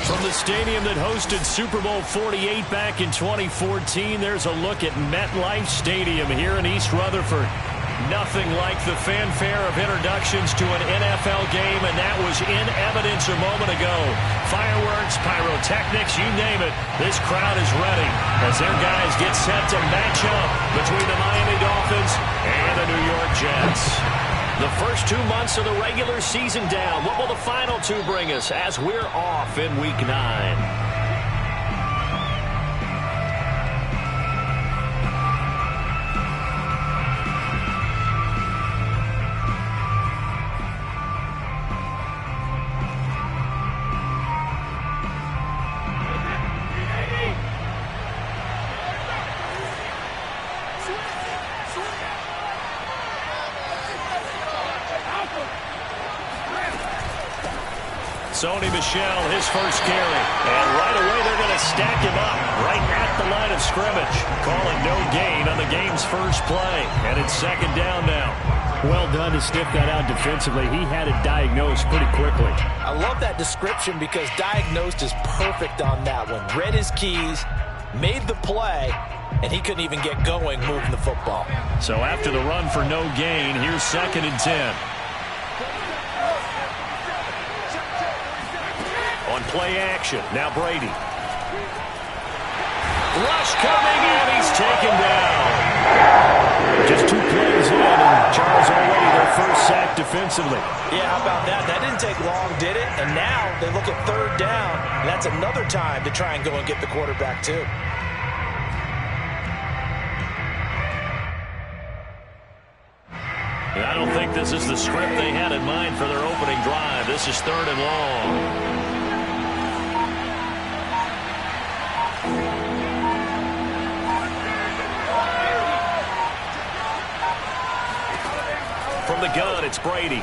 From the stadium that hosted Super Bowl 48 back in 2014, there's a look at MetLife Stadium here in East Rutherford. Nothing like the fanfare of introductions to an NFL game, and that was in evidence a moment ago. Fireworks, pyrotechnics, you name it. This crowd is ready as their guys get set to match up between the Miami Dolphins and the New York Jets. The first 2 months of the regular season down. What will the final two bring us as we're off in Week 9? Sony Michel, his first carry. And right away they're going to stack him up right at the line of scrimmage. Calling no gain on the game's first play. And it's second down now. Well done to sniff that out defensively. He had it diagnosed pretty quickly. I love that description because diagnosed is perfect on that one. Read his keys, made the play, and he couldn't even get going moving the football. So after the run for no gain, here's 2nd and 10. On play action, now Brady. Rush coming, and he's taken down. Just 2 plays in, and Charles already their first sack defensively. Yeah, how about that? That didn't take long, did it? And now they look at 3rd down, and that's another time to try and go and get the quarterback too. I don't think this is the script they had in mind for their opening drive. This is 3rd and long. From the gun, it's Brady.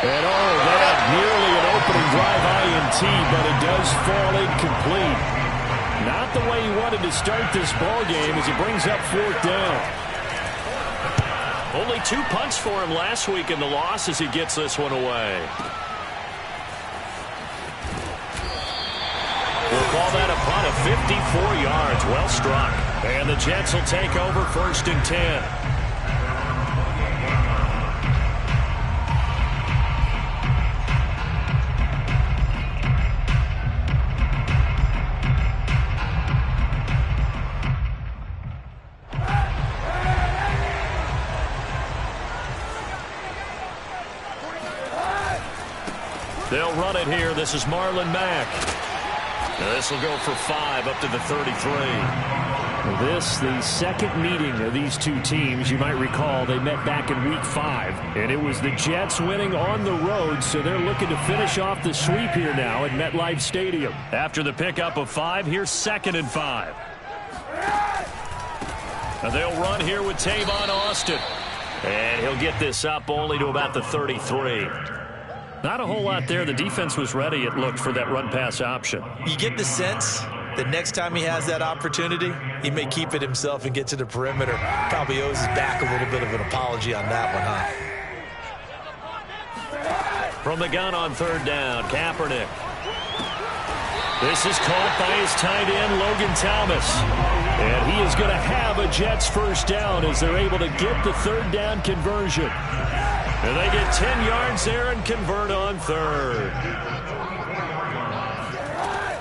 And that nearly an opening drive INT, but it does fall incomplete. Not the way he wanted to start this ball game as he brings up 4th down. Only 2 punts for him last week in the loss as he gets this one away. We'll call that a punt of 54 yards. Well struck. And the Jets will take over 1st and 10. They'll run it here. This is Marlon Mack. This will go for 5 up to the 33. This, the second meeting of these two teams. You might recall they met back in Week 5, and it was the Jets winning on the road, so they're looking to finish off the sweep here now at MetLife Stadium. After the pickup of 5, here's 2nd and 5. Now they'll run here with Tavon Austin, and he'll get this up only to about the 33. Not a whole lot there. The defense was ready, it looked, for that run-pass option. You get the sense that next time he has that opportunity, he may keep it himself and get to the perimeter. Probably owes his back a little bit of an apology on that one, huh? From the gun on 3rd down, Kaepernick. This is caught by his tight end, Logan Thomas. And he is going to have a Jets first down as they're able to get the 3rd down conversion. And they get 10 yards there and convert on 3rd.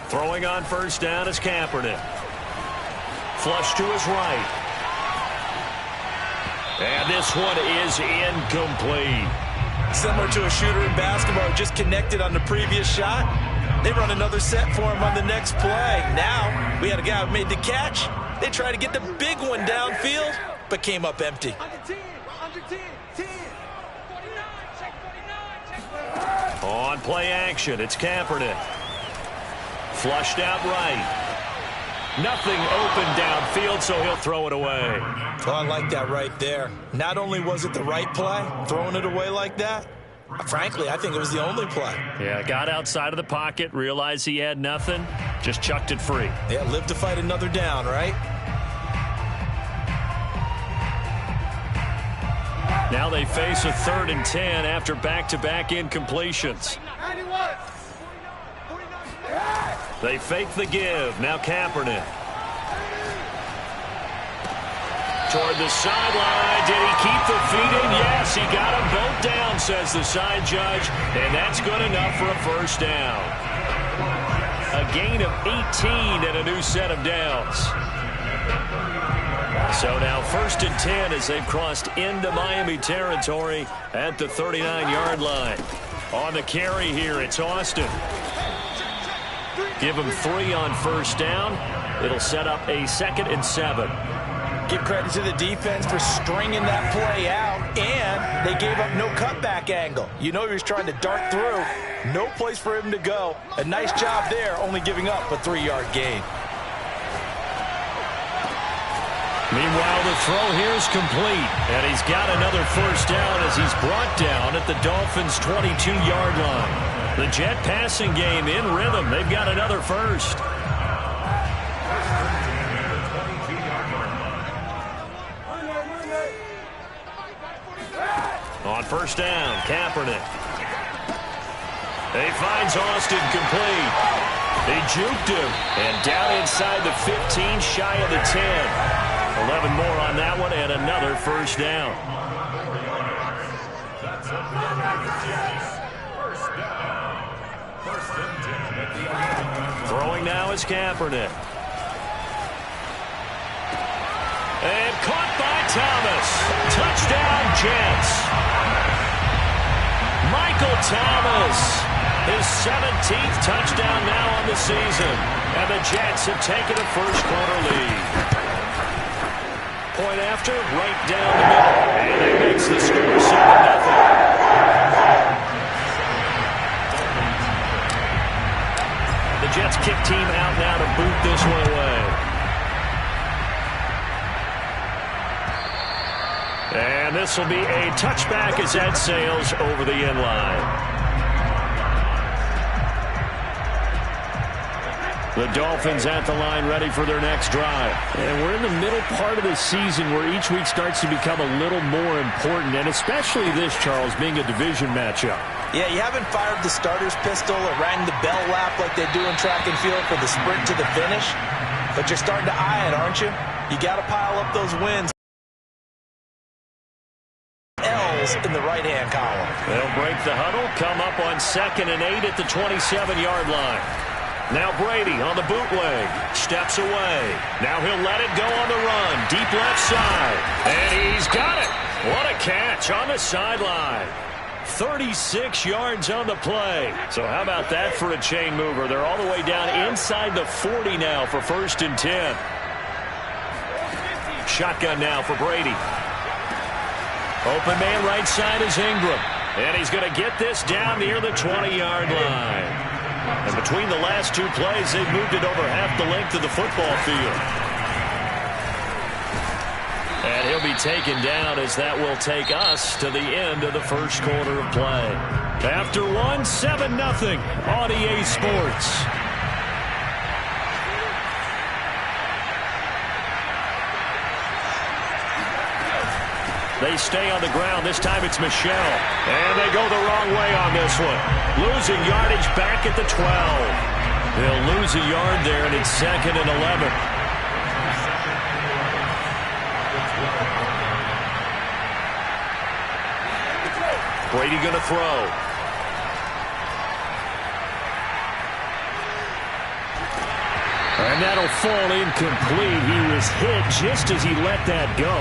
Throwing on 1st down is Kaepernick. Flush to his right. And this one is incomplete. Similar to a shooter in basketball, just connected on the previous shot. They run another set for him on the next play. Now, we had a guy who made the catch. They tried to get the big one downfield, but came up empty. On play action, it's Kaepernick. Flushed out right. Nothing open downfield, so he'll throw it away. Oh, I like that right there. Not only was it the right play, throwing it away like that, frankly, I think it was the only play. Yeah, got outside of the pocket, realized he had nothing, just chucked it free. Yeah, live to fight another down, right? Now they face a 3rd and 10 after back-to-back incompletions. They fake the give. Now Kaepernick. Toward the sideline. Did he keep the feet in? Yes, he got them both down, says the side judge. And that's good enough for a first down. A gain of 18 and a new set of downs. So now 1st and 10 as they've crossed into Miami territory at the 39-yard line. On the carry here, it's Austin. Give him 3 on first down. It'll set up a 2nd and 7. Give credit to the defense for stringing that play out, and they gave up no cutback angle. You know he was trying to dart through. No place for him to go. A nice job there, only giving up a 3-yard gain. Meanwhile, the throw here is complete, and he's got another first down as he's brought down at the Dolphins' 22-yard line. The Jet passing game in rhythm. They've got another first. On first down, Kaepernick. He finds Austin complete. He juked him, and down inside the 15, shy of the 10. 11 more on that one, and another first down. Throwing now is Kaepernick. And caught by Thomas. Touchdown, Jets. Michael Thomas. His 17th touchdown now on the season. And the Jets have taken a first-quarter lead. Point after, right down the middle. And that makes the score 7-0. The Jets kick team out now to boot this one away. And this will be a touchback as that sails over the end line. The Dolphins at the line ready for their next drive. And we're in the middle part of the season where each week starts to become a little more important, and especially this, Charles, being a division matchup. Yeah, you haven't fired the starter's pistol or rang the bell lap like they do in track and field for the sprint to the finish, but you're starting to eye it, aren't you? You got to pile up those wins. L's in the right-hand column. They'll break the huddle, come up on 2nd and 8 at the 27-yard line. Now Brady on the bootleg, steps away. Now he'll let it go on the run, deep left side. And he's got it. What a catch on the sideline. 36 yards on the play. So how about that for a chain mover? They're all the way down inside the 40 now for 1st and 10. Shotgun now for Brady. Open man right side is Ingram. And he's going to get this down near the 20-yard line. And between the last two plays, they've moved it over half the length of the football field. And he'll be taken down as that will take us to the end of the first quarter of play. After one, 7-0 on EA Sports. They stay on the ground. This time it's Michel. And they go the wrong way on this one. Losing yardage back at the 12. They'll lose a yard there, and it's 2nd and 11. Brady going to throw. And that'll fall incomplete. He was hit just as he let that go.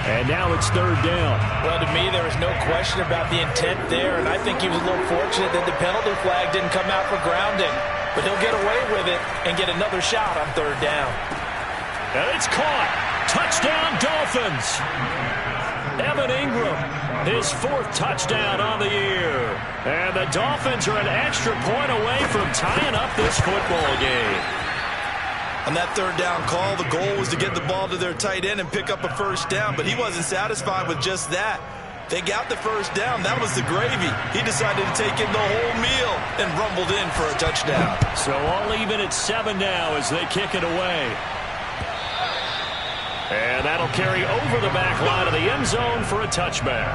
And now it's 3rd down. Well, to me, there was no question about the intent there, and I think he was a little fortunate that the penalty flag didn't come out for grounding. But he'll get away with it and get another shot on 3rd down. And it's caught. Touchdown, Dolphins. Evan Ingram, his 4th touchdown on the year. And the Dolphins are an extra point away from tying up this football game. On that 3rd down call, the goal was to get the ball to their tight end and pick up a first down, but he wasn't satisfied with just that. They got the first down. That was the gravy. He decided to take in the whole meal and rumbled in for a touchdown. So all even at 7 now as they kick it away. And that'll carry over the back line of the end zone for a touchback.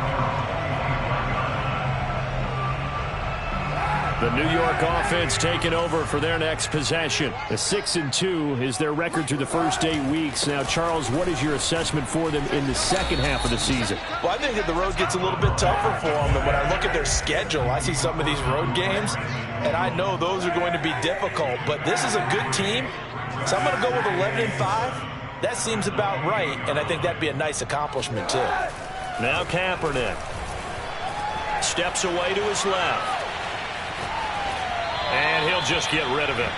The New York offense taking over for their next possession. A 6-2 is their record through the first 8 weeks. Now, Charles, what is your assessment for them in the second half of the season? Well, I think that the road gets a little bit tougher for them. And when I look at their schedule, I see some of these road games, and I know those are going to be difficult. But this is a good team, so I'm going to go with 11-5. That seems about right, and I think that'd be a nice accomplishment, too. Now Kaepernick steps away to his left. And he'll just get rid of it.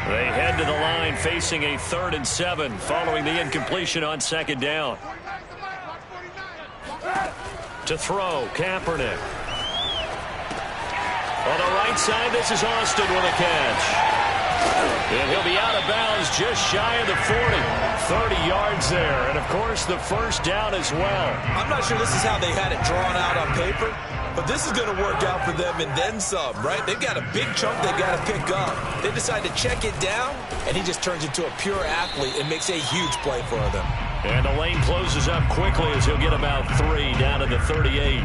They head to the line facing a 3rd and 7 following the incompletion on 2nd down. To throw, Kaepernick. On the right side, this is Austin with a catch. And he'll be out of bounds just shy of the 40. 30 yards there. And, of course, the first down as well. I'm not sure this is how they had it drawn out on paper, but this is going to work out for them and then some, right? They've got a big chunk they've got to pick up. They decide to check it down, and he just turns into a pure athlete and makes a huge play for them. And the lane closes up quickly as he'll get about 3 down to the 38.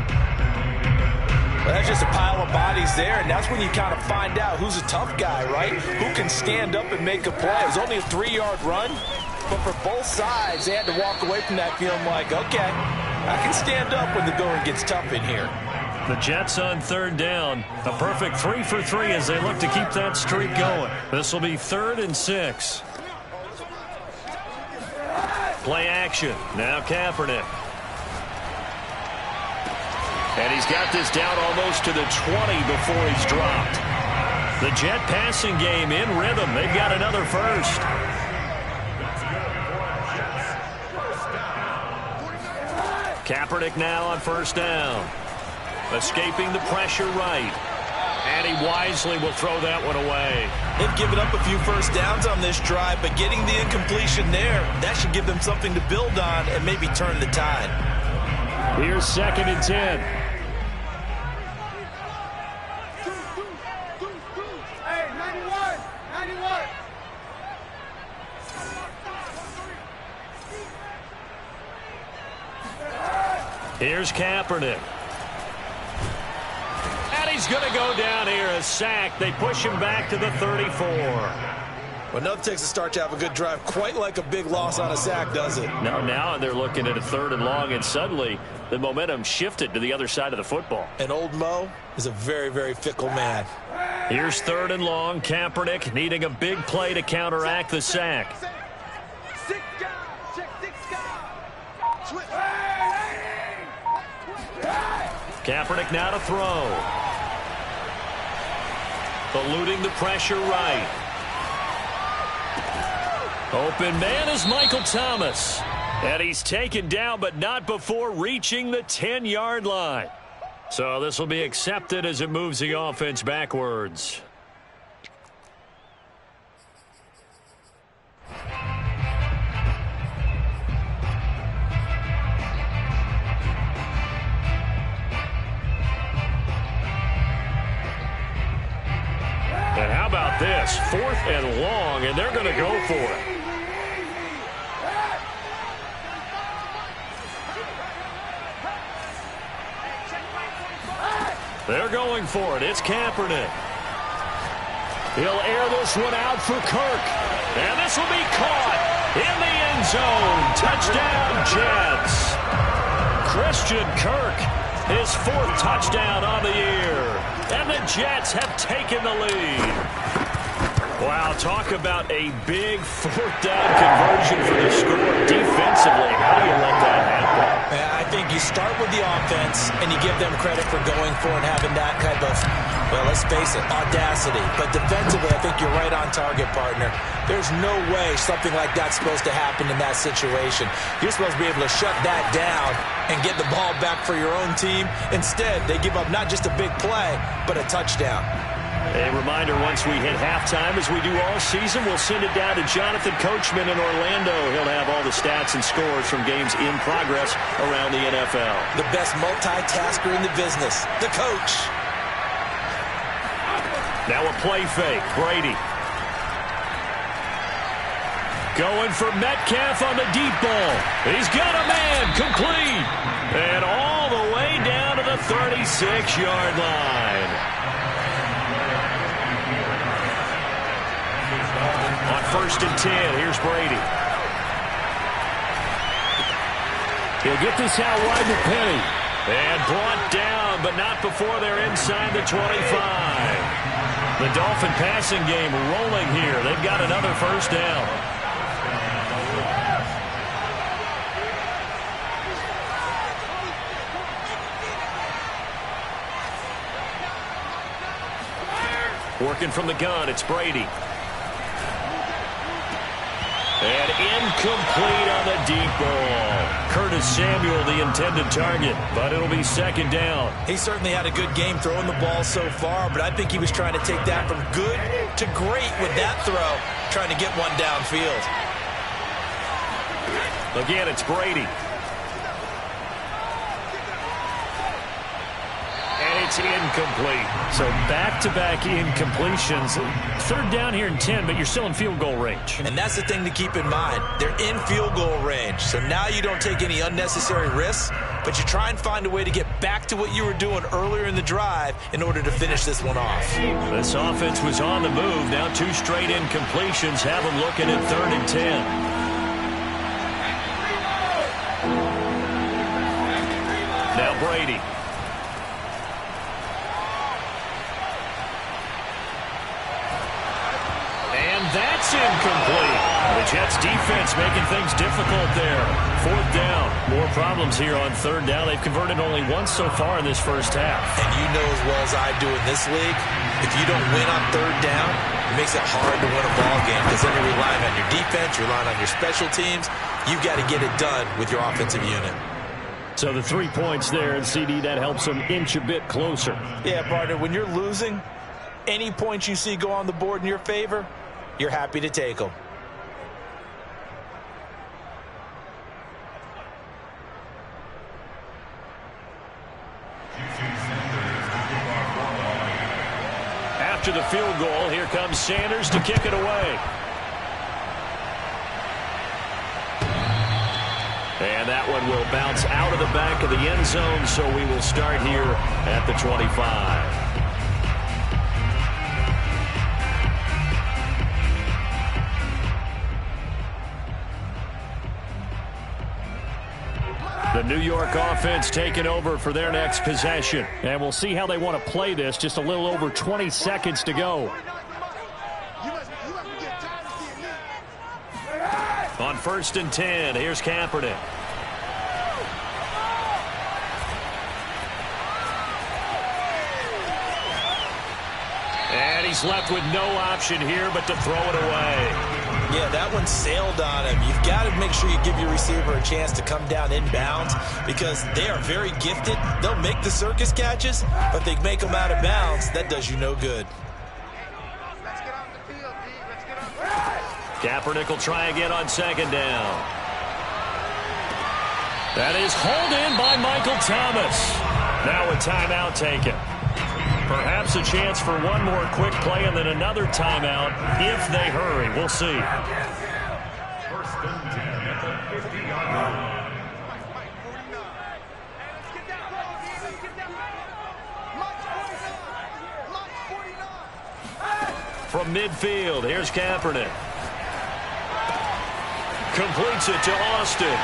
Well, that's just a pile of bodies there, and that's when you kind of find out who's a tough guy, right? Who can stand up and make a play. It was only a 3-yard run, but for both sides, they had to walk away from that feeling like, okay, I can stand up when the going gets tough in here. The Jets on 3rd down. A perfect 3 for 3 as they look to keep that streak going. This will be 3rd and 6. Play action. Now Kaepernick. And he's got this down almost to the 20 before he's dropped. The Jet passing game in rhythm. They've got another first. Kaepernick now on 1st down. Escaping the pressure right. And he wisely will throw that one away. They've given up a few first downs on this drive, but getting the incompletion there, that should give them something to build on and maybe turn the tide. Here's 2nd and 10. Here's Kaepernick. And he's going to go down here, a sack. They push him back to the 34. Well, nothing takes a start to have a good drive quite like a big loss on a sack, does it? Now they're looking at a 3rd and long, and suddenly the momentum shifted to the other side of the football. And old Mo is a very, very fickle man. Here's 3rd and long. Kaepernick needing a big play to counteract the sack. Kaepernick now to throw. Eluding the pressure right. Open man is Michael Thomas. And he's taken down, but not before reaching the 10-yard line. So this will be accepted as it moves the offense backwards. And how about this? 4th and long, and they're going to go for it. They're going for it. It's Kaepernick. He'll air this one out for Kirk. And this will be caught in the end zone. Touchdown, Jets. Christian Kirk, his 4th touchdown on the year. And the Jets have taken the lead. Wow, talk about a big 4th down conversion for the score. Defensively, how do you let that happen? I think you start with the offense, and you give them credit for going for it and having that type of, well, let's face it, audacity. But defensively, I think you're right on target, partner. There's no way something like that's supposed to happen in that situation. You're supposed to be able to shut that down and get the ball back for your own team. Instead, they give up not just a big play, but a touchdown. A reminder, once we hit halftime, as we do all season, we'll send it down to Jonathan Coachman in Orlando. He'll have all the stats and scores from games in progress around the NFL. The best multitasker in the business, the coach. Now a play fake, Brady. Going for Metcalf on the deep ball. He's got a man, complete. And all the way down to the 36-yard line. On 1st and 10, here's Brady. He'll get this out wide to Penny. And brought down, but not before they're inside the 25. The Dolphin passing game rolling here. They've got another first down. Working from the gun, it's Brady. And incomplete on the deep ball. Curtis Samuel, the intended target, but it'll be 2nd down. He certainly had a good game throwing the ball so far, but I think he was trying to take that from good to great with that throw, trying to get one downfield. Again, it's Brady. It's incomplete. So back-to-back incompletions. 3rd down here and 10, but you're still in field goal range. And that's the thing to keep in mind. They're in field goal range. So now you don't take any unnecessary risks, but you try and find a way to get back to what you were doing earlier in the drive in order to finish this one off. This offense was on the move. Now 2 straight incompletions have them looking at 3rd and 10. Now Brady. That's incomplete. The Jets defense making things difficult there. 4th down. More problems here on 3rd down. They've converted only once so far in this first half. And you know as well as I do in this league, if you don't win on 3rd down, it makes it hard to win a ball game because then you're relying on your defense, you're relying on your special teams. You've got to get it done with your offensive unit. So the 3 points there, and CD, that helps them inch a bit closer. Yeah, partner, when you're losing, any points you see go on the board in your favor, you're happy to take them. After the field goal, here comes Sanders to kick it away. And that one will bounce out of the back of the end zone, so we will start here at the 25. The New York offense taking over for their next possession. And we'll see how they want to play this. Just a little over 20 seconds to go. On 1st and 10, here's Kaepernick. And he's left with no option here but to throw it away. Yeah, that one sailed on him. You've got to make sure you give your receiver a chance to come down inbounds because they are very gifted. They'll make the circus catches, but they make them out of bounds. That does you no good. Let's get on the field, D. Let's get on the field. Kaepernick will try again on 2nd down. That is hauled in by Michael Thomas. Now a timeout taken. Perhaps a chance for one more quick play and then another timeout if they hurry. We'll see. 1st and 10 at the 50-yard line. From midfield, here's Kaepernick. Completes it to Austin.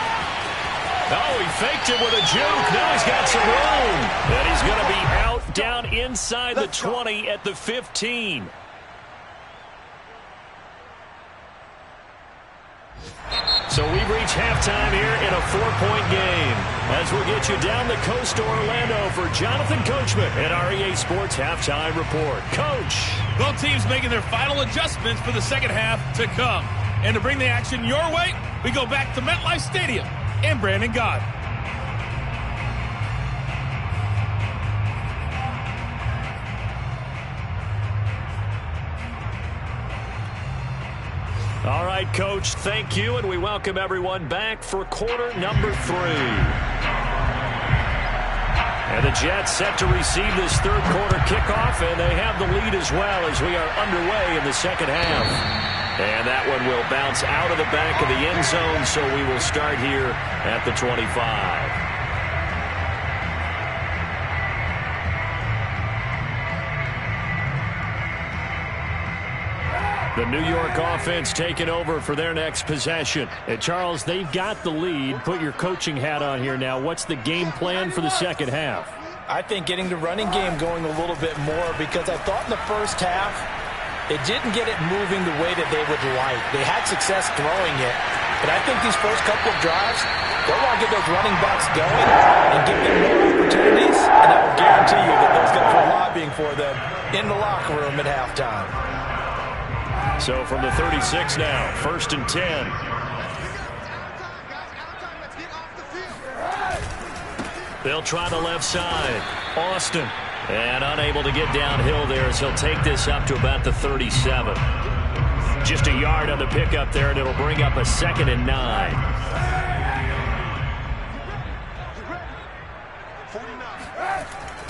Oh, he faked it with a juke. Now he's got some room. And he's going to be out down inside the 20 at the 15. So we reach halftime here in a 4-point game. As we'll get you down the coast to Orlando for Jonathan Coachman at our EA Sports Halftime Report. Coach. Both teams making their final adjustments for the second half to come. And to bring the action your way, we go back to MetLife Stadium and Brandon Gott. All right, Coach, thank you, and we welcome everyone back for quarter number 3. And the Jets set to receive this third quarter kickoff, and they have the lead as well as we are underway in the second half. And that one will bounce out of the back of the end zone, so we will start here at the 25. The New York offense taking over for their next possession. And Charles, they've got the lead. Put your coaching hat on here now. What's the game plan for the second half? I think getting the running game going a little bit more, because I thought in the first half it didn't get it moving the way that they would like. They had success throwing it, but I think these first couple of drives, they'll want to get those running backs going and give them more opportunities, and I will guarantee you that those guys are lobbying for them in the locker room at halftime. So from the 36 now, 1st and 10. They'll try the left side. Austin. And unable to get downhill there as he'll take this up to about the 37. Just a yard on the pickup there, and it'll bring up a 2nd and 9.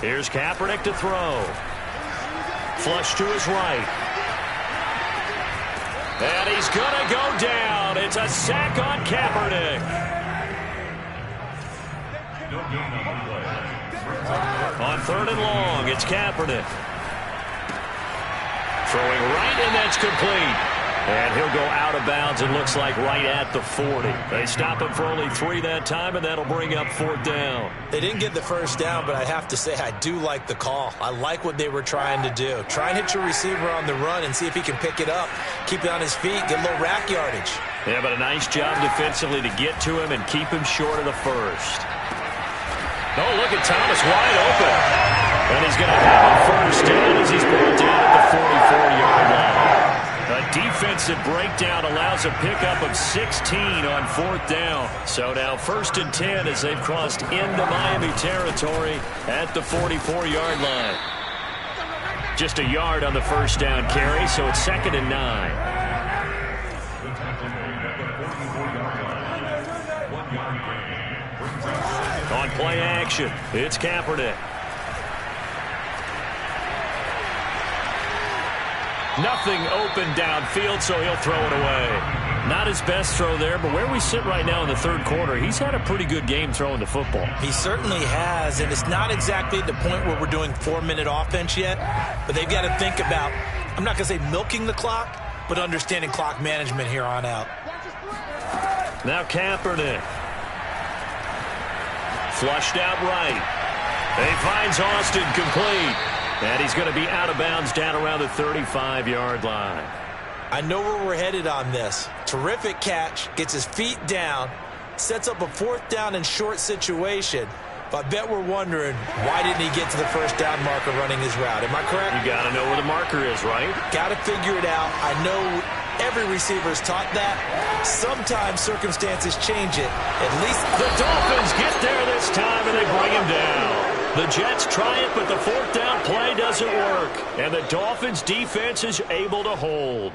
Here's Kaepernick to throw. Flush to his right. And he's going to go down. It's a sack on Kaepernick. On 3rd and long, it's Kaepernick. Throwing right, and that's complete. And he'll go out of bounds, it looks like right at the 40. They stop him for only 3 that time, and that'll bring up 4th down. They didn't get the first down, but I have to say I do like the call. I like what they were trying to do. Try and hit your receiver on the run and see if he can pick it up, keep it on his feet, get a little rack yardage. Yeah, but a nice job defensively to get to him and keep him short of the first. Oh, look at Thomas wide open. And he's going to have a first down as he's brought down at the 44-yard line. A defensive breakdown allows a pickup of 16 on 4th down. So now 1st and 10 as they've crossed into Miami territory at the 44-yard line. Just a yard on the first down carry, so it's 2nd and 9. On play action, it's Kaepernick. Nothing open downfield, so he'll throw it away. Not his best throw there, but where we sit right now in the 3rd quarter, he's had a pretty good game throwing the football. He certainly has, and it's not exactly at the point where we're doing 4-minute offense yet, but they've got to think about, I'm not going to say milking the clock, but understanding clock management here on out. Now Kaepernick. Flushed out right. He finds Austin complete. And he's going to be out of bounds down around the 35-yard line. I know where we're headed on this. Terrific catch, gets his feet down, sets up a 4th down and short situation. But I bet we're wondering, why didn't he get to the first down marker running his route? Am I correct? You got to know where the marker is, right? Got to figure it out. I know every receiver is taught that. Sometimes circumstances change it. At least the Dolphins get there this time, and they bring him down. The Jets try it, but the 4th down play doesn't work. And the Dolphins' defense is able to hold.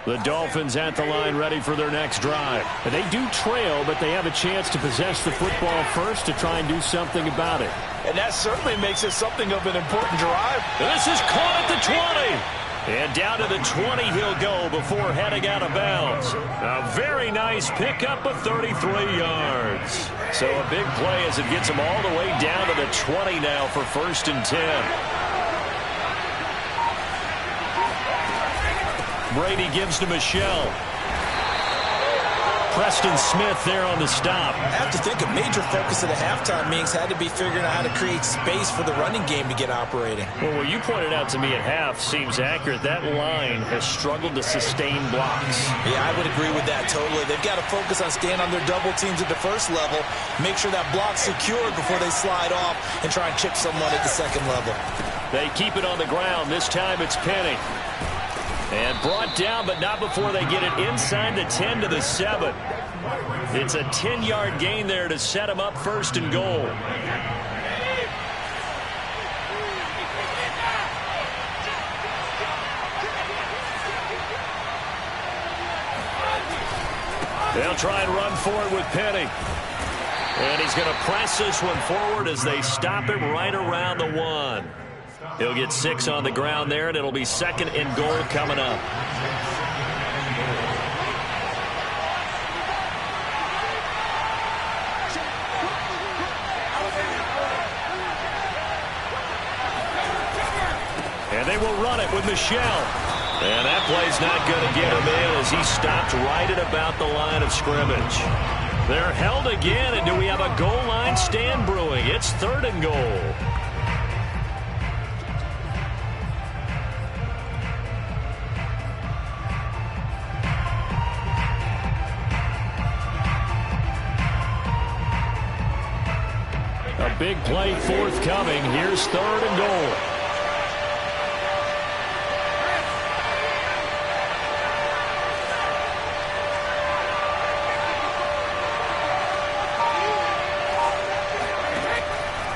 The Dolphins at the line ready for their next drive. And they do trail, but they have a chance to possess the football first to try and do something about it. And that certainly makes it something of an important drive. This is caught at the 20. And down to the 20 he'll go before heading out of bounds. A very nice pickup of 33 yards. So a big play as it gets him all the way down to the 20 now for 1st and 10. Brady gives to Michelle. Preston Smith there on the stop. I have to think a major focus of the halftime meetings had to be figuring out how to create space for the running game to get operating. Well, what you pointed out to me at half seems accurate. That line has struggled to sustain blocks. Yeah, I would agree with that totally. They've got to focus on staying on their double teams at the first level, make sure that block's secured before they slide off and try and chip someone at the 2nd level. They keep it on the ground. This time it's Penny. And brought down, but not before they get it inside the 10 to the 7. It's a 10-yard gain there to set him up 1st and goal. They'll try and run forward with Penny. And he's going to press this one forward as they stop him right around the 1. He'll get 6 on the ground there, and it'll be 2nd and goal coming up. And they will run it with Michelle. And that play's not going to get him in as he stopped right at about the line of scrimmage. They're held again, and do we have a goal line stand brewing? It's 3rd and goal. A big play forthcoming. Here's 3rd and goal.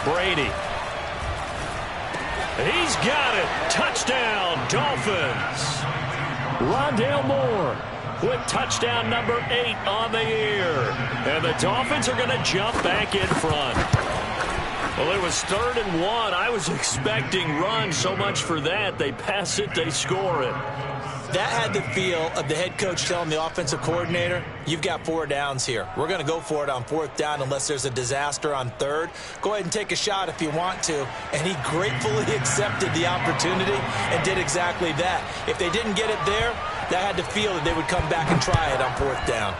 Brady. He's got it. Touchdown, Dolphins. Rondale Moore with touchdown number 8 on the year. And the Dolphins are going to jump back in front. Well, it was 3rd and 1. I was expecting run. So much for that. They pass it, they score it. That had the feel of the head coach telling the offensive coordinator, you've got 4 downs here. We're going to go for it on 4th down unless there's a disaster on 3rd. Go ahead and take a shot if you want to. And he gratefully accepted the opportunity and did exactly that. If they didn't get it there, that had the feel that they would come back and try it on 4th down.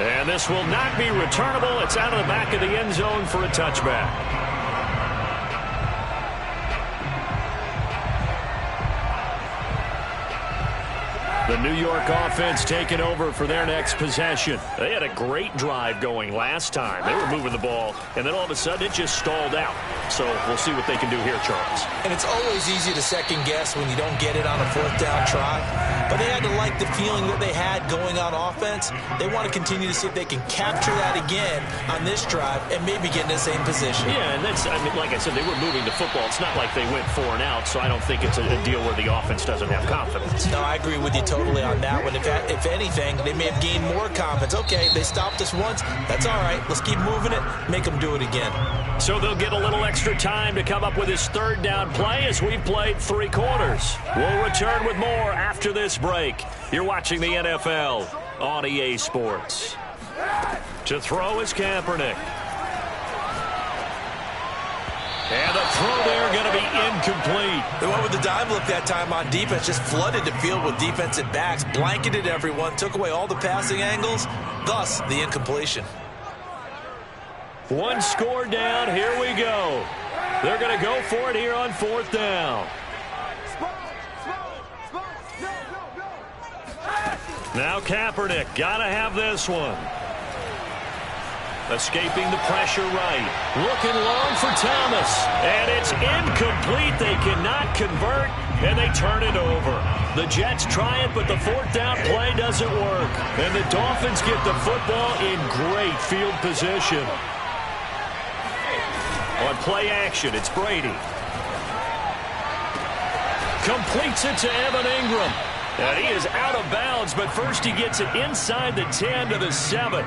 And this will not be returnable. It's out of the back of the end zone for a touchback. The New York offense taking over for their next possession. They had a great drive going last time. They were moving the ball, and then all of a sudden it just stalled out. So we'll see what they can do here, Charles. And it's always easy to second guess when you don't get it on a 4th down try. But they had to like the feeling that they had going on offense. They want to continue to see if they can capture that again on this drive and maybe get in the same position. Yeah, and that's, I mean, like I said, they were moving the football. It's not like they went 4 and out, so I don't think it's a deal where the offense doesn't have confidence. No, I agree with you totally on that one. If anything, they may have gained more confidence. Okay, they stopped us once. That's all right. Let's keep moving it. Make them do it again. So they'll get a little extra time to come up with his 3rd down play as we've played 3 quarters. We'll return with more after this break. You're watching the NFL on EA Sports. To throw is Kaepernick. And the throw there going to be incomplete. They went with the dime look that time on defense, just flooded the field with defensive backs, blanketed everyone, took away all the passing angles, thus the incompletion. 1 score down. Here we go. They're going to go for it here on 4th down. Now Kaepernick, got to have this one. Escaping the pressure right. Looking long for Thomas. And it's incomplete. They cannot convert, and they turn it over. The Jets try it, but the 4th down play doesn't work. And the Dolphins get the football in great field position. On play action, it's Brady. Completes it to Evan Ingram. And he is out of bounds, but first he gets it inside the 10 to the 7.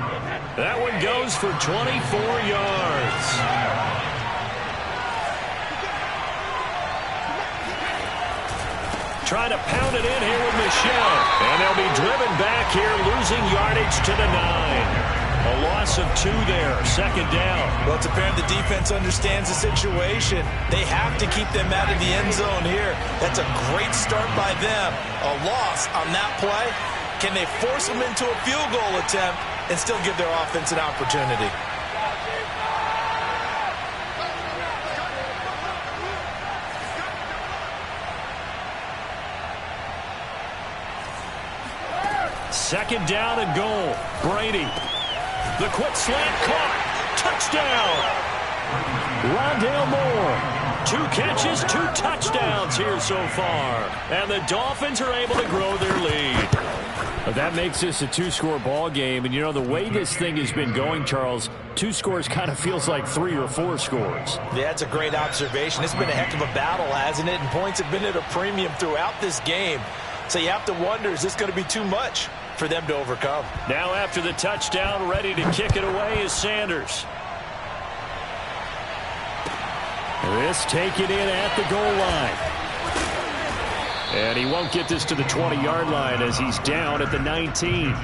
That one goes for 24 yards. Trying to pound it in here with Michelle. And they'll be driven back here, losing yardage to the 9. A loss of 2 there, 2nd down. Well, it's apparent the defense understands the situation. They have to keep them out of the end zone here. That's a great start by them. A loss on that play. Can they force them into a field goal attempt and still give their offense an opportunity? Second down and goal. Brady. The quick slant caught. Touchdown. Rondale Moore. 2 catches, 2 touchdowns here so far. And the Dolphins are able to grow their lead. That makes this a 2-score ball game. And, you know, the way this thing has been going, Charles, 2 scores kind of feels like 3 or 4 scores. Yeah, that's a great observation. It's been a heck of a battle, hasn't it? And points have been at a premium throughout this game. So you have to wonder, is this going to be too much for them to overcome? Now after the touchdown, ready to kick it away is Sanders. This taken in at the goal line. And he won't get this to the 20-yard line as he's down at the 19.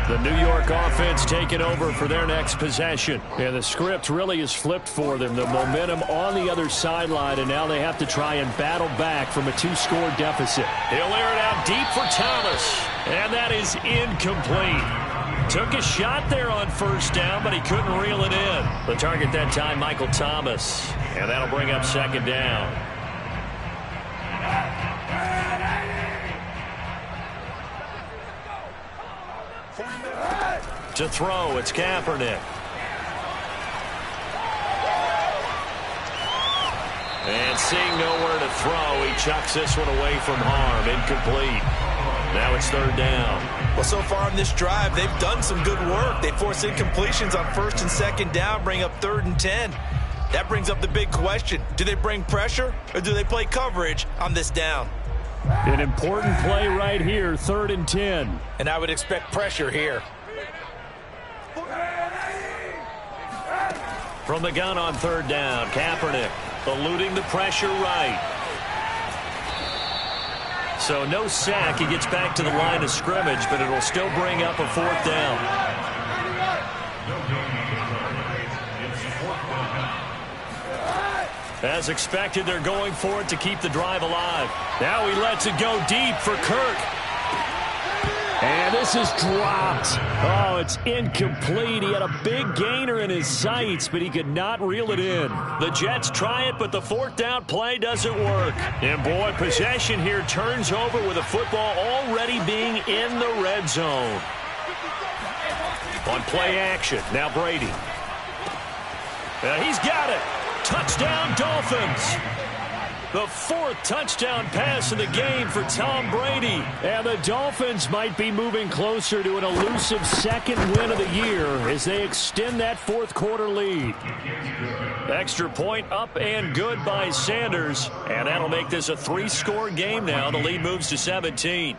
The New York offense taking over for their next possession. And the script really is flipped for them. The momentum on the other sideline, and now they have to try and battle back from a 2-score deficit. He'll air it out deep for Thomas. And that is incomplete. Took a shot there on first down, but he couldn't reel it in. The target that time, Michael Thomas. And that'll bring up second down. To throw, it's Kaepernick. And seeing nowhere to throw, he chucks this one away from harm. Incomplete. Now it's third down. Well, so far in this drive, they've done some good work. They force incompletions on first and second down, bring up 3rd and 10. That brings up the big question. Do they bring pressure or do they play coverage on this down? An important play right here, 3rd and 10. And I would expect pressure here. From the gun on 3rd down, Kaepernick eluding the pressure right. So no sack. He gets back to the line of scrimmage, but it'll still bring up a 4th down. As expected, they're going for it to keep the drive alive. Now he lets it go deep for Kirk. And this is dropped. Oh, it's incomplete. He had a big gainer in his sights, but he could not reel it in. The Jets try it, but the 4th down play doesn't work. And boy, possession here turns over with the football already being in the red zone. On play action, now Brady. He's got it. Touchdown, Dolphins. The 4th touchdown pass of the game for Tom Brady. And the Dolphins might be moving closer to an elusive 2nd win of the year as they extend that 4th quarter lead. Extra point up and good by Sanders. And that'll make this a 3-score game now. The lead moves to 17.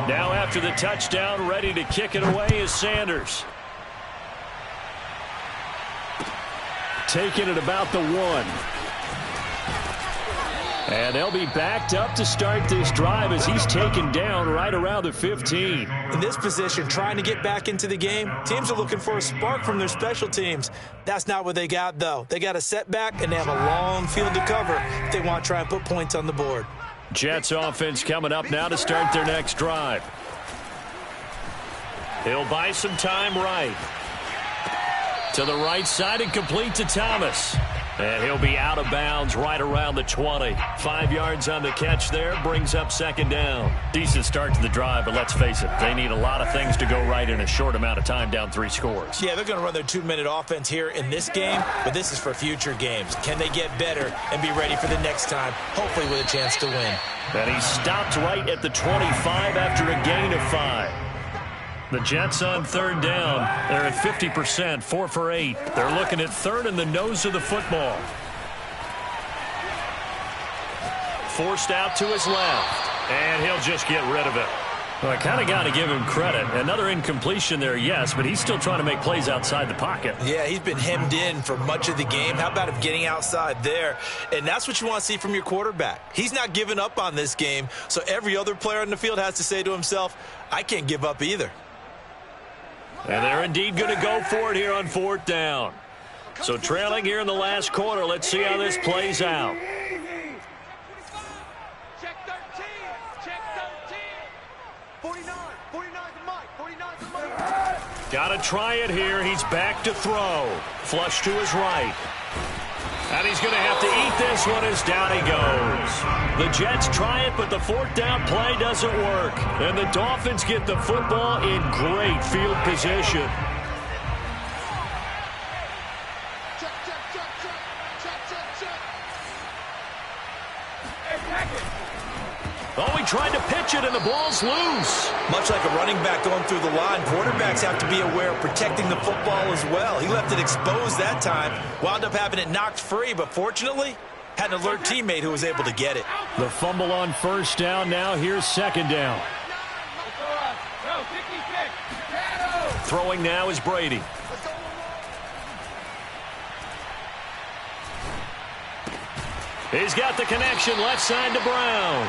Now after the touchdown, ready to kick it away is Sanders. Taking it about the 1. And they'll be backed up to start this drive as he's taken down right around the 15. In this position, trying to get back into the game, teams are looking for a spark from their special teams. That's not what they got, though. They got a setback, and they have a long field to cover if they want to try and put points on the board. Jets offense coming up now to start their next drive. He'll buy some time right. To the right side and complete to Thomas. And he'll be out of bounds right around the 20. 5 yards on the catch there, brings up second down. Decent start to the drive, but let's face it, they need a lot of things to go right in a short amount of time, down 3 scores. Yeah, they're going to run their 2-minute offense here in this game, but this is for future games. Can they get better and be ready for the next time, hopefully with a chance to win? And he stopped right at the 25 after a gain of 5. The Jets on 3rd down. They're at 50%, 4 for 8. They're looking at 3rd in the nose of the football. Forced out to his left, and he'll just get rid of it. Well, I kind of got to give him credit. Another incompletion there, yes, but he's still trying to make plays outside the pocket. Yeah, he's been hemmed in for much of the game. How about him getting outside there? And that's what you want to see from your quarterback. He's not giving up on this game, so every other player on the field has to say to himself, I can't give up either. And they're indeed going to go for it here on 4th down. So trailing here in the last quarter, let's see how this plays out. Check 13. Check 13. 49. 49's Mike. 49's Mike. Got to try it here. He's back to throw. Flush to his right. And he's going to have to eat this one as down he goes. The Jets try it, but the 4th down play doesn't work. And the Dolphins get the football in great field position. Check, check, check, check. Check, check, check. Oh, he tried to pitch it, and the ball's loose. Much like a running back going through the line, quarterbacks have to be aware of protecting the football as well. He left it exposed that time, wound up having it knocked free, but fortunately, Had an alert teammate who was able to get it. The fumble on first down. Now here's second down. Throwing now is Brady. He's got the connection left side to Brown.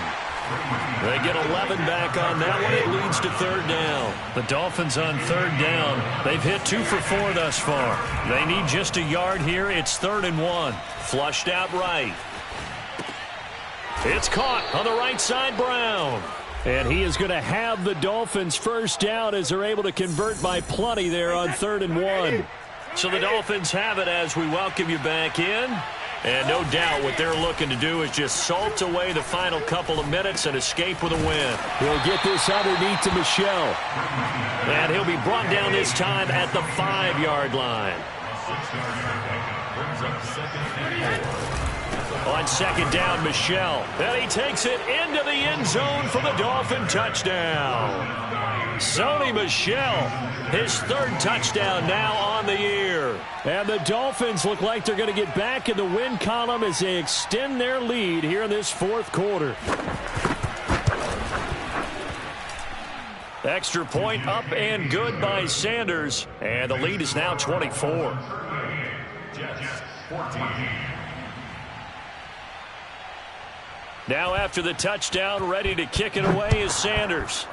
They get 11 back on that one. It leads to third down. The Dolphins on third down. They've hit 2 for 4 thus far. They need just a yard here. It's 3rd and 1. Flushed out right. It's caught on the right side, Brown. And he is going to have the Dolphins first down as they're able to convert by plenty there on 3rd and 1. So the Dolphins have it as we welcome you back in. And no doubt what they're looking to do is just salt away the final couple of minutes and escape with a win. He'll get this underneath to Michelle. And he'll be brought down this time at the 5-yard line. On second down, Michelle. And he takes it into the end zone for the Dolphin touchdown. Sony Michel, his 3rd touchdown now on the year. And the Dolphins look like they're going to get back in the win column as they extend their lead here in this 4th quarter. Extra point up and good by Sanders. And the lead is now 24. Now after the touchdown, ready to kick it away is Sanders.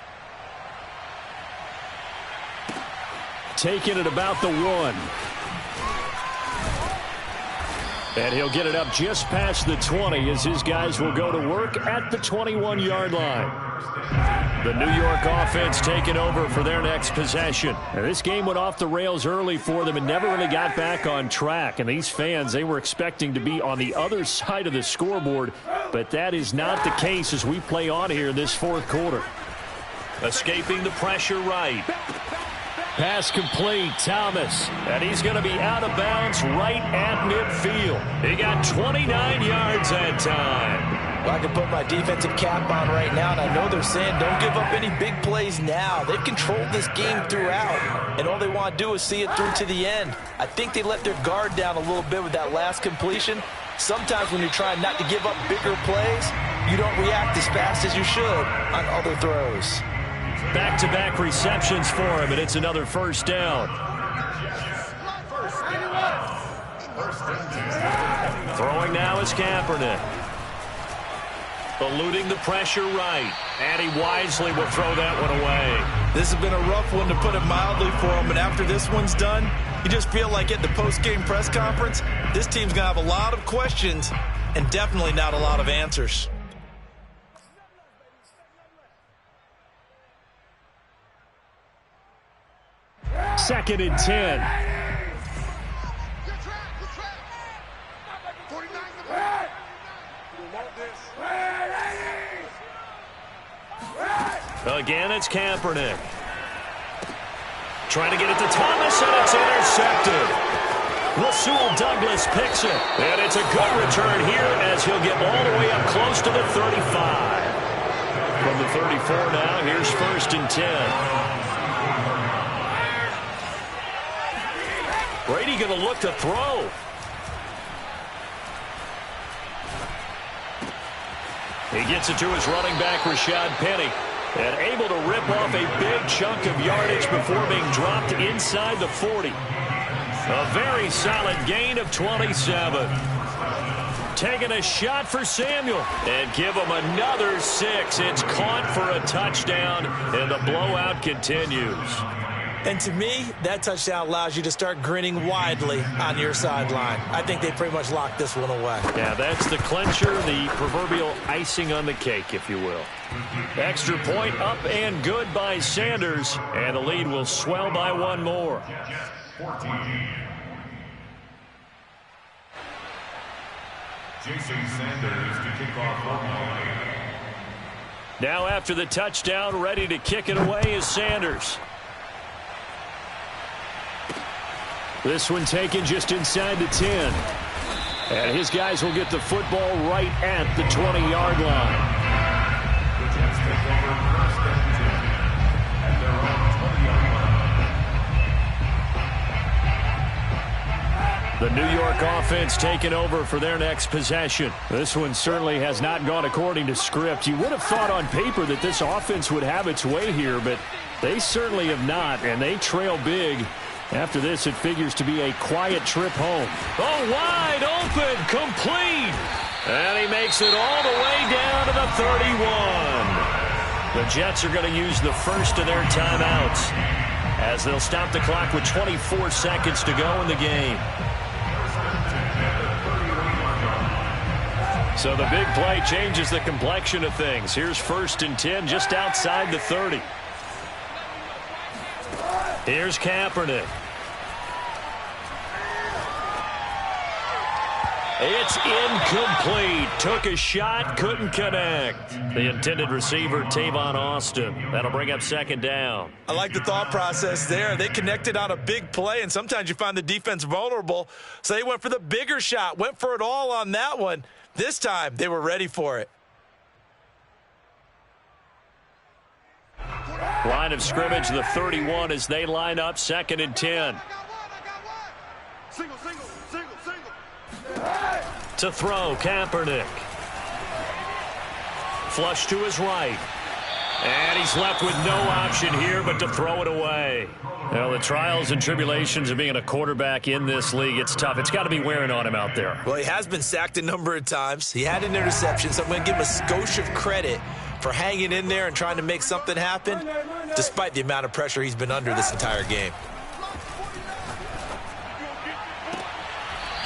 Taking it about the 1. And he'll get it up just past the 20 as his guys will go to work at the 21-yard line. The New York offense taking over for their next possession. And this game went off the rails early for them and never really got back on track. And these fans, they were expecting to be on the other side of the scoreboard. But that is not the case as we play on here in this 4th quarter. Escaping the pressure right. Pass complete, Thomas. And he's going to be out of bounds right at midfield. He got 29 yards that time. Well, I can put my defensive cap on right now, and I know they're saying don't give up any big plays now. They've controlled this game throughout, and all they want to do is see it through to the end. I think they let their guard down a little bit with that last completion. Sometimes when you're trying not to give up bigger plays, you don't react as fast as you should on other throws. Back-to-back receptions for him, and it's another first down. Throwing now is Kaepernick. Eluding the pressure right. And he wisely will throw that one away. This has been a rough one, to put it mildly, for him. And after this one's done, you just feel like at the post-game press conference, this team's going to have a lot of questions and definitely not a lot of answers. Second and 10. Again, it's Kaepernick. Trying to get it to Thomas, and it's intercepted. Rasul Douglas picks it. And it's a good return here as he'll get all the way up close to the 35. From the 34 now, here's 1st and 10. Brady going to look to throw. He gets it to his running back, Rashad Penny. And able to rip off a big chunk of yardage before being dropped inside the 40. A very solid gain of 27. Taking a shot for Samuel. And give him another 6. It's caught for a touchdown, and the blowout continues. And to me, that touchdown allows you to start grinning widely on your sideline. I think they pretty much locked this one away. Yeah, that's the clincher, the proverbial icing on the cake, if you will. Extra point up and good by Sanders, and the lead will swell by 1 more. Jason Sanders to kick off. Now after the touchdown, ready to kick it away is Sanders. This one taken just inside the 10. And his guys will get the football right at the 20-yard line. The Jets take over 1st and 10 at their own 20-yard The New York offense taking over for their next possession. This one certainly has not gone according to script. You would have thought on paper that this offense would have its way here, but they certainly have not, and they trail big. After this, it figures to be a quiet trip home. Oh, wide open, complete. And he makes it all the way down to the 31. The Jets are going to use the first of their timeouts as they'll stop the clock with 24 seconds to go in the game. So the big play changes the complexion of things. Here's 1st and 10 just outside the 30. Here's Kaepernick. It's incomplete. Took a shot, couldn't connect. The intended receiver, Tavon Austin. That'll bring up 2nd down. I like the thought process there. They connected on a big play, and sometimes you find the defense vulnerable. So they went for the bigger shot, went for it all on that one. This time, they were ready for it. Line of scrimmage, the 31 as they line up 2nd and 10. Single. To throw, Kaepernick. Flush to his right. And he's left with no option here but to throw it away. Well, the trials and tribulations of being a quarterback in this league, it's tough. It's got to be wearing on him out there. Well, he has been sacked a number of times. He had an interception, so I'm going to give him a skosh of credit for hanging in there and trying to make something happen, despite the amount of pressure he's been under this entire game.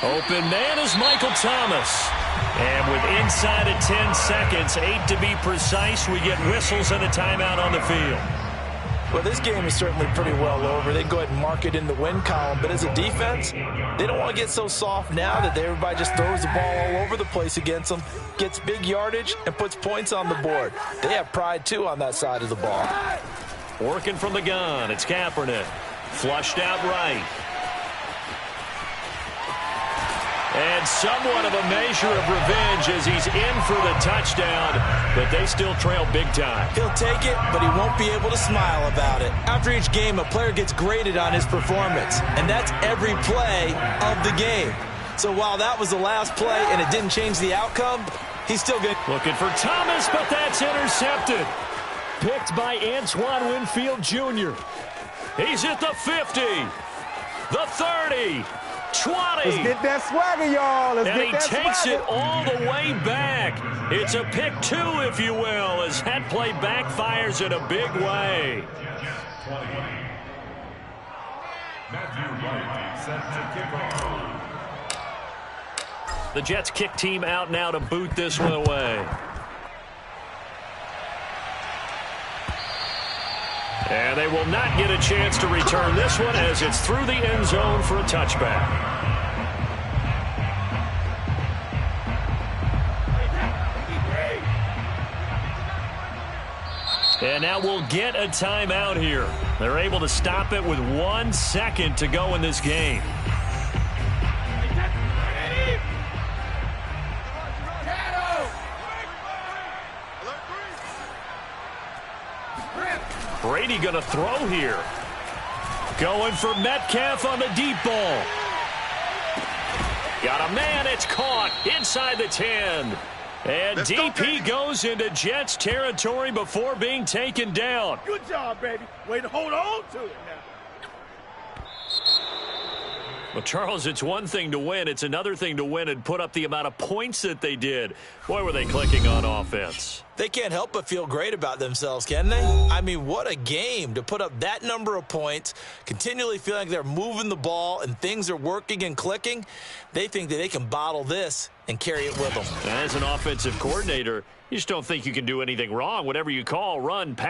Open man is Michael Thomas. And with inside of 10 seconds, 8 to be precise, we get whistles and a timeout on the field. Well, this game is certainly pretty well over. They go ahead and mark it in the win column. But as a defense, they don't want to get so soft now that everybody just throws the ball all over the place against them, gets big yardage, and puts points on the board. They have pride, too, on that side of the ball. Working from the gun, it's Kaepernick. Flushed out right. And somewhat of a measure of revenge as he's in for the touchdown, but they still trail big time. He'll take it, but he won't be able to smile about it. After each game, a player gets graded on his performance, and that's every play of the game. So while that was the last play and it didn't change the outcome, he's still good. Looking for Thomas, but that's intercepted. Picked by Antoine Winfield Jr. He's at the 50, the 30, 20. Let's get that swagger, y'all. Let's and get that he takes swagger. it all the way back. It's a pick 2, if you will, as that play backfires in a big way. Matthew Wright set to kick off. The Jets kick team out now to boot this one away. And they will not get a chance to return this one as it's through the end zone for a touchback. And now we'll get a timeout here. They're able to stop it with 1 second to go in this game. Brady going to throw here. Going for Metcalf on the deep ball. Got a man, it's caught inside the 10. And DP goes into Jets territory before being taken down. Good job, baby. Way to hold on to it now. Well, Charles, it's one thing to win. It's another thing to win and put up the amount of points that they did. Boy, were they clicking on offense. They can't help but feel great about themselves, can they? I mean, what a game to put up that number of points, continually feeling like they're moving the ball and things are working and clicking. They think that they can bottle this and carry it with them. As an offensive coordinator, you just don't think you can do anything wrong. Whatever you call, run, pass.